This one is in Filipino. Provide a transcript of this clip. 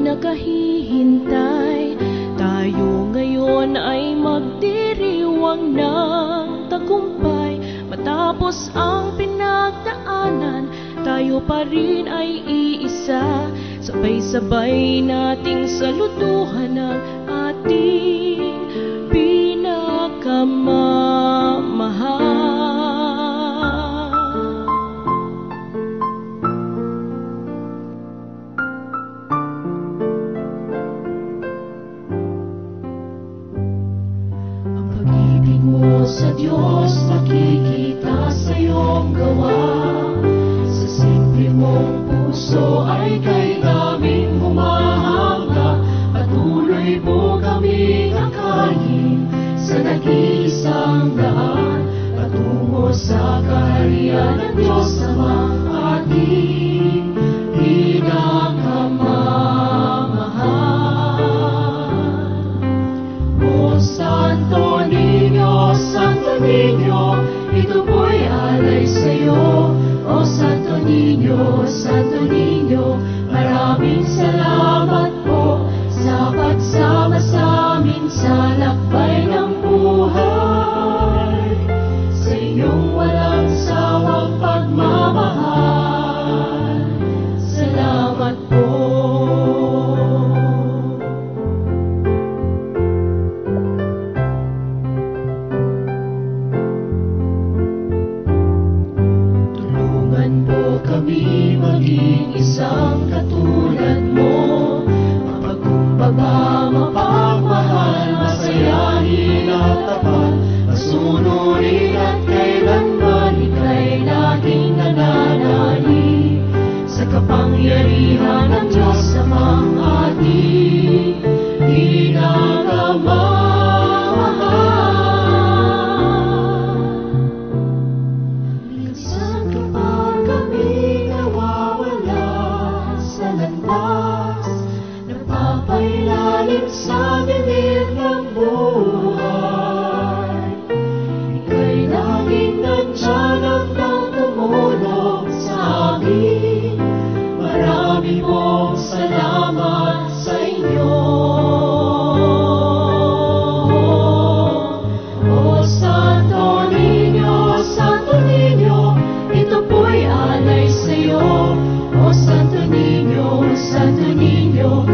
nakahihintay. Tayo ngayon ay magdiriwang ng tagumpay. Matapos ang pinagdaanan, tayo pa rin ay iisa. Sabay-sabay nating saluduhan ang ating pinakamamahal. Ang pag-ibig mo sa Diyos nakikita sa iyong gawa. Sa simple mong puso ay kay naming humahanga. Patuloy mo kami kakayin sa nag-iisang daan, patungo sa kaharian ng Diyos Amang ating pinakamamahal. O Santo Niño, Santo Niño, ito po'y alay sa'yo. O Santo Niño, Santo Niño, maraming salamat po sa pagsama sa amin sa lakbay ng buhay. Sa iyong walang sawang pagmamahal, salamat po. Tulungan mo kami maging isang katulad mo, mapagkumbaba, mapagmahal, masayahin at tapat, masunurin at kailanman ika'y laging nananalig sa kapangyarihan ng Diyos Amang ating pinakamamahal. Minsan kapag kami nawawala sa landas, napapailalim sa dilim ng buhay, ika'y laging nandyan at tumulong sa amin. Marami pong salamat sa inyo. O Santo Niño, Santo Niño, ito po'y alay sa'yo. O Santo Niño, Santo Niño,